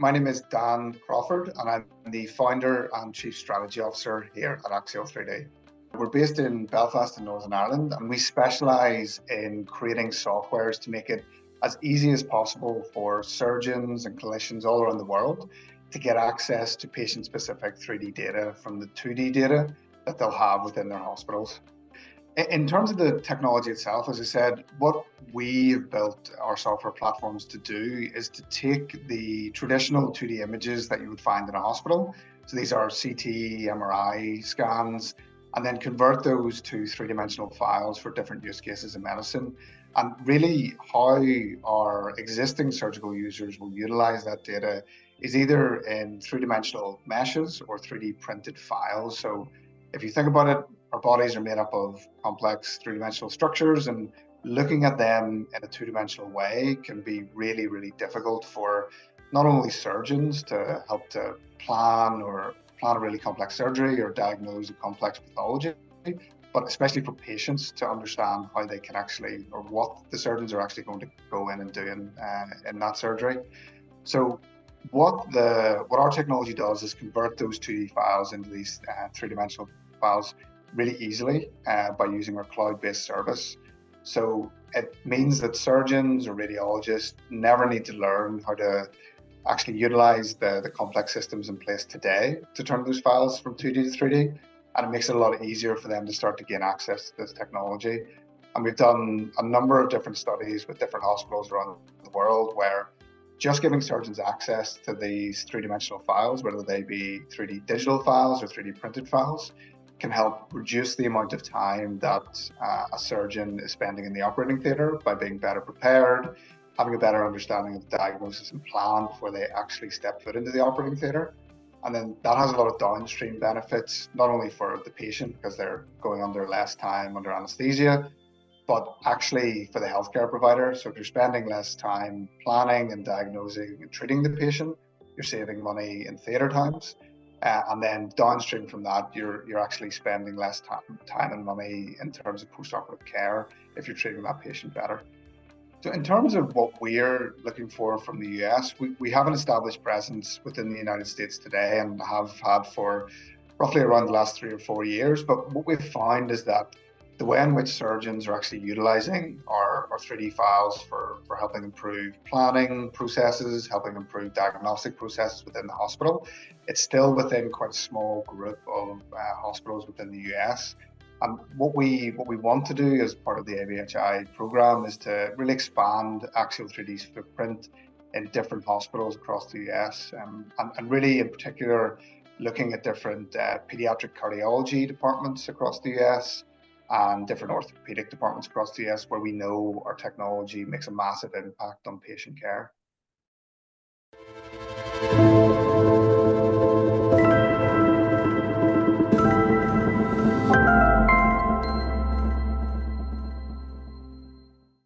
My name is Dan Crawford, and I'm the founder and Chief Strategy Officer here at Axial 3D. We're based in Belfast in Northern Ireland, and we specialise in creating softwares to make it as easy as possible for surgeons and clinicians all around the world to get access to patient-specific 3D data from the 2D data that they'll have within their hospitals. In terms of the technology itself, as I said, what we have built our software platforms to do is to take the traditional 2D images that you would find in a hospital. So these are CT, MRI scans, and then convert those to three-dimensional files for different use cases in medicine. And really how our existing surgical users will utilize that data is either in three-dimensional meshes or 3D printed files. So if you think about it, our bodies are made up of complex three-dimensional structures, and looking at them in a two-dimensional way can be really, really difficult for not only surgeons to help to plan a really complex surgery or diagnose a complex pathology, but especially for patients to understand how they can actually, or what the surgeons are actually going to go in and do in that surgery. So what our technology does is convert those 2D files into these three-dimensional files really easily by using our cloud-based service. So it means that surgeons or radiologists never need to learn how to actually utilize the complex systems in place today to turn those files from 2D to 3D. And it makes it a lot easier for them to start to gain access to this technology. And we've done a number of different studies with different hospitals around the world where just giving surgeons access to these three-dimensional files, whether they be 3D digital files or 3D printed files, can help reduce the amount of time that a surgeon is spending in the operating theatre by being better prepared, having a better understanding of the diagnosis and plan before they actually step foot into the operating theatre. And then that has a lot of downstream benefits, not only for the patient because they're going under less time under anaesthesia, but actually for the healthcare provider. So if you're spending less time planning and diagnosing and treating the patient, you're saving money in theatre times. And then downstream from that, you're actually spending less time and money in terms of post-operative care if you're treating that patient better. So in terms of what we're looking for from the US, we have an established presence within the United States today and have had for roughly around the last 3 or 4 years. But what we've found is that the way in which surgeons are actually utilizing our 3D files for helping improve planning processes, helping improve diagnostic processes within the hospital, it's still within quite a small group of hospitals within the US. And what we want to do as part of the ABHI program is to really expand Axial 3D's footprint in different hospitals across the US, and really in particular looking at different pediatric cardiology departments across the US and different orthopedic departments across the US where we know our technology makes a massive impact on patient care.